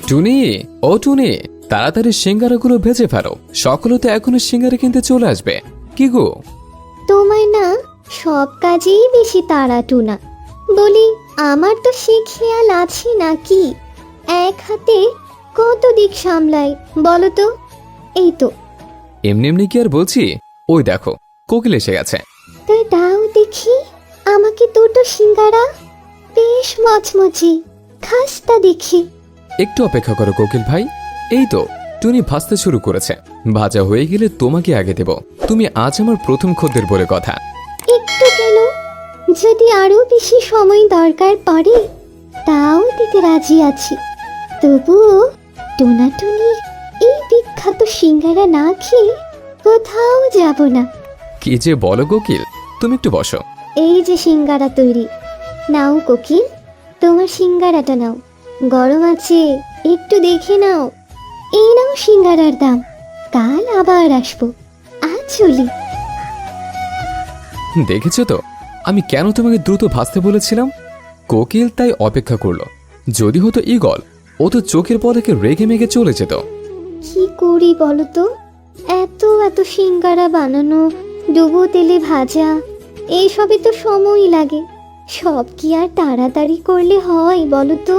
টুনি, ও টুনি, তাড়াতাড়ি সিঙ্গারাগুলো ভেজে ফেলো, সকলে তো এখনো সিঙ্গারা কিনতে চলে আসবে। কি গো? তোমায় না সব কাজেই বেশি তাড়া টুনা। বলি, আমার তো সে খেয়াল আছে নাকি? এক হাতে কত দিক সামলাই বলো তো। এই তো। এমনি এমনি কি আর বলছি, ওই দেখো কোকিল এসে গেছে। তাই দাও দেখি আমাকে দুটো সিঙ্গারা, বেশ মচমচে খাস্তা দেখি। একটু অপেক্ষা করো কোকিল ভাই, এই তো টুনি ভাজতে শুরু করেছে। ভাজা হয়ে গেলে তোমাকে আগে দেব। তুমি আজ আমার প্রথম খদ্দের বলে কথা। একটু কেন, যদি আরো বেশি সময় দরকার পড়ে তাও দিতে রাজি আছি। তবুও টোনাটুনির এই বিখ্যাত সিঙ্গারা না খেয়ে কোথাও যাব না। কি যে বলো কোকিল, তুমি একটু বসো। এই যে সিঙ্গারা তৈরি, নাও কোকিল, তোমার সিঙ্গারাটা নাও। গরম আছে, একটু দেখে নাও। এই নাও সিঙ্গারার দাম, কাল আবার আসবো। আজ চলি। দেখেছো তো আমি কেন তোমাকে দ্রুত ভাজতে বলেছিলাম? কোকিল তাই অপেক্ষা করলো। যদি হতো ঈগল, ও তো চোখের পলকে রেগে মেগে চলে যেত। কি করি বলো তো, এত এত সিঙ্গারা বানানো, ডুবো তেলে ভাজা, এইসবে তো সময় লাগে। সব কি আর তাড়াতাড়ি করলে হয় বলো তো?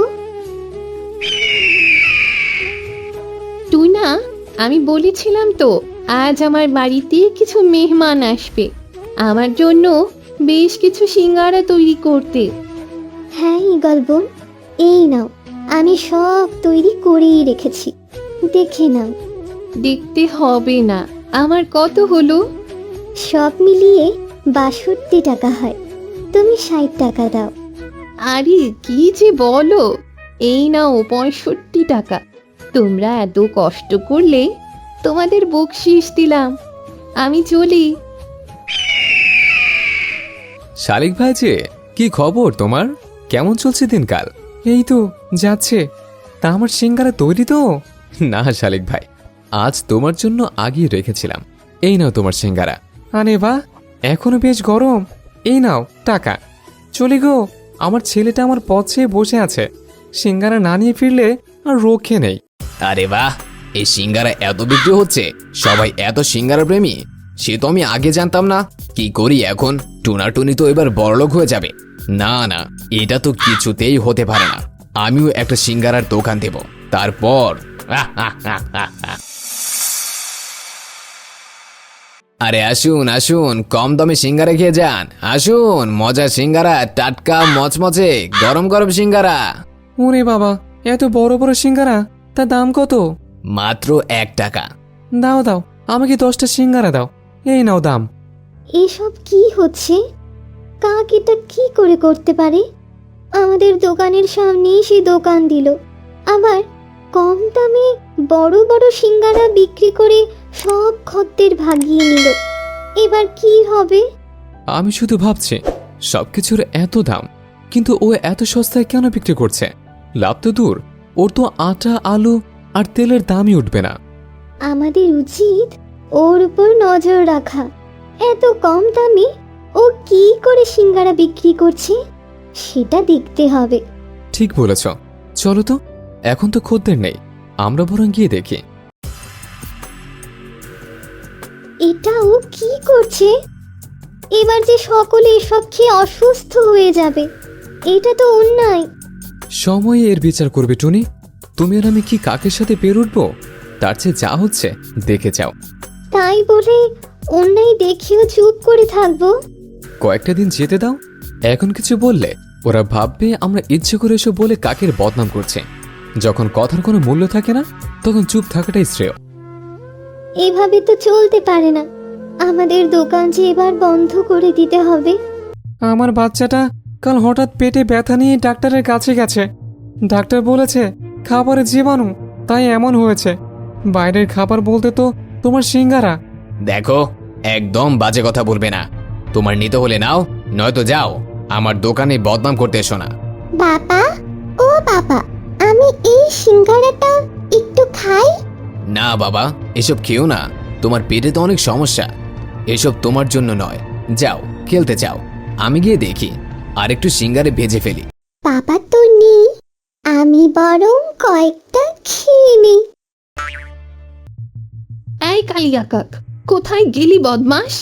তুই না, আমি বলেছিলাম তো আজ আমার বাড়িতে কিছু মেহমান আসবে, আমার জন্য বেশ কিছু সিঙ্গারা তৈরি করতে। হ্যাঁ ঈগল বোন, এই নাও, আমি সব তৈরি করেই রেখেছি, দেখে নাও। দেখতে হবে না, আমার কত হলো? সব মিলিয়ে ৬২ টাকা হয়, তুমি ৬০ টাকা দাও। আরে কি যে বলো, এই নাও ৬৫ টাকা। তোমরা এত কষ্ট করলে, তোমাদের বকশিস দিলাম। আমি চলি। শালিক ভাই যে, কি খবর তোমার? কেমন চলছে দিনকাল? এই তো যাচ্ছে। তা আমার সিঙ্গারা তৈরি তো? না শালিক ভাই, আজ তোমার জন্য আগিয়ে রেখেছিলাম। এই নাও তোমার সিঙ্গারা। আরে বাহ, এখনো বেশ গরম। এই নাও টাকা। চলি গো, আমার ছেলেটা আমার পথ চেয়ে বসে আছে। সিঙ্গারা না নিয়ে ফিরলে আর রক্ষে নেই। আরে বাহ, এই সিঙ্গারা এত বিক্রি হচ্ছে, সবাই এত সিঙ্গারা প্রেমী, সে তো আমি আগে জানতাম না। কি করি এখন? টুনাটুনি তো এবার বড়লোক হয়ে যাবে। না না, এটা তো কিছুতেই হতে পারে না। আমিও একটা সিঙ্গারার দোকান দেব, তারপর আরে আসুন আসুন, কম দামে সিঙ্গারা খেয়ে যান। আসুন, মজার সিঙ্গারা, টাটকা মচমচে গরম গরম সিঙ্গারা। ওরে বাবা, এত বড় বড় সিঙ্গারা, তার দাম কত? মাত্র 1 টাকা। দাও দাও, আমাকে 10টা সিঙ্গারা দাও। এই নাও দাম। এসব কি হচ্ছে? কাক এটা কি করে করতে পারে? আমাদের দোকানের সামনেই সে দোকান দিল, আবার কম দামে বড় বড় সিঙ্গারা বিক্রি করে সব খদ্দের ভাগিয়ে নিল। এবার কি হবে? আমি শুধু ভাবছি, সবকিছুর এত দাম, কিন্তু ও এত সস্তায় কেন বিক্রি করছে? লাভ তো দূর, ওর তো আটা, আলু আর তেলের দামই উঠবে না। আমাদের উচিত ওর উপর নজর রাখা। এত কম দামে ও কি করে সিঙ্গারা বিক্রি করছে সেটা দেখতে হবে। ঠিক বলেছ, চলো তো, এখন তো খদ্দের নেই, আমরা বরং গিয়ে দেখি। এটা ও কি করছে? এবার যে সকলে এসব খেয়ে অসুস্থ হয়ে যাবে, এটা তো অন্যায়। সময় এর বিচার করবে টুনি। তুমি আর আমি কি কাকের সাথে পের উঠবো? তার চেয়ে যা হচ্ছে দেখে যাও। তাই বলে অন্যায় দেখিও চুপ করে থাকবো? কয়েকটা দিন যেতে দাও। এখন কিছু বললে ওরা ভাববে আমরা ইচ্ছে করে এসব বলে কাকের বদনাম করছে। যখন কথার কোনো মূল্য থাকে না, তখন চুপ থাকাটাই শ্রেয়। এভাবে তো চলতে পারে না, আমাদের দোকান যে এবার বন্ধ করে দিতে হবে। আমার বাচ্চাটা কাল হঠাৎ পেটে ব্যথা নিয়ে ডাক্তারের কাছে গেছে। ডাক্তার বলেছে খাবারে জীবাণু, তাই এমন হয়েছে। বাইরের খাবার বলতে তো তোমার সিঙ্গারা। দেখো, একদম বাজে কথা বলবে না। তোমার নিতে হলে নাও, নয়তো যাও। আমার দোকানে বদনাম করতে এসো না। বাবা, ও বাবা, আমি এই সিঙ্গারাটা একটু খাই? না বাবা, এসব খেও না, তোমার পেটে তো অনেক সমস্যা। এসব তোমার জন্য নয়, যাও খেলতে যাও। আমি গিয়ে দেখি আর একটু সিঙ্গারে ভেজে ফেলি। বাবা তো নেই, আমি আমি বরং কয়েকটা খেয়ে নিই। এই কালিয়া কাক, কোথায় গেলি বদমাস?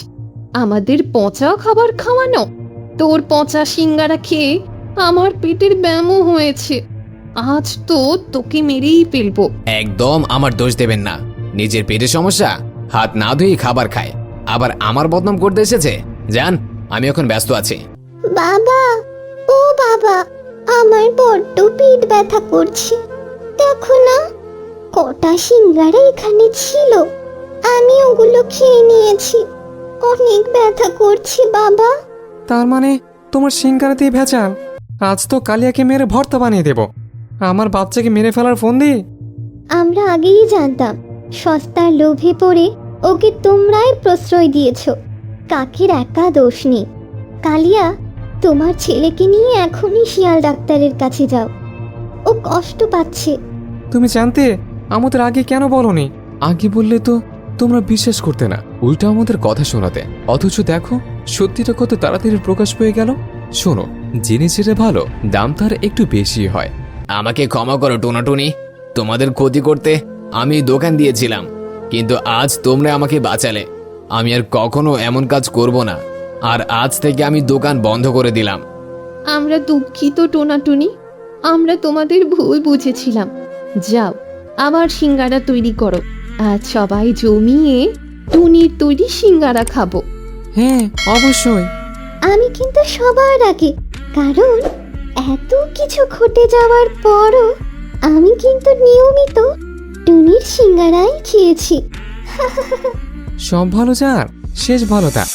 আমাদের পচা খাবার খাওয়ানো? তোর পচা সিঙ্গারা খেয়ে আমার পেটের ব্যামো হয়েছে। আজ তো তোকে মেরেই ফেলবো। একদম আমার দোষ দেবেন না। নিজের পেটের সমস্যা, হাত না ধুয়ে খাবার খায়, আবার আমার বদনাম করতে এসেছে। যান, আমি এখন ব্যস্ত আছি। বাবা, ও বাবা, আমার বড্ড পেট ব্যথা করছে। দেখো না, কটা সিঙ্গারা এখানে ছিল, আমি ওগুলো খেয়ে নিয়েছি। অনেক ব্যথা করছে বাবা। তার মানে তোমার সিঙ্গারাতেই ভেজাল? আজ তো কালিয়াকে মেরে ভর্তা বানিয়ে দেব। আমার বাচ্চাকে মেরে ফেলার ফোন দিই। আমরা আগেই জানতাম সস্তার লোভে পড়ে ওকে তোমরাই প্রশ্রয় দিয়েছো। কাকের একা দোষ নেই। কালিয়া, তোমার ছেলেকে নিয়ে এখনই শিয়াল ডাক্তারের কাছে যাও, ও কষ্ট পাচ্ছে। তুমি জানতে আমাদের আগে কেন বলনি? আগে বললে তো তোমরা বিশ্বাস করতে না, উল্টা আমাদের কথা শোনাতে। অথচ দেখো সত্যিটা কত তাড়াতাড়ি প্রকাশ পেয়ে গেল। শোনো, জেনে যেটা ভালো, দাম তার একটু বেশি হয়। আমাকে ক্ষমা করো টোনাটুনি, তোমাদের ক্ষতি করতে আমি দোকান দিয়েছিলাম, কিন্তু আজ তোমরা আমাকে বাঁচালে। আমি আর কখনো এমন কাজ করব না, আর আজ থেকে আমি দোকান বন্ধ করে দিলাম। আমরা দুঃখিত টোনাটুনি, আমরা তোমাদের ভুল বুঝেছিলাম। যাও, আবার সিঙ্গারা তৈরি করো। আজ সবাই জমিয়ে টুনির তৈরি সিঙ্গারা খাবো। হ্যাঁ, অবশ্যই। আমি কিন্তু সবার আগে, কারণ এত কিছু ঘটে যাওয়ার পরও আমি কিন্তু নিয়মিত টুনির সিঙ্গারাই খেয়েছি। সব ভালো যার শেষ ভালো তার।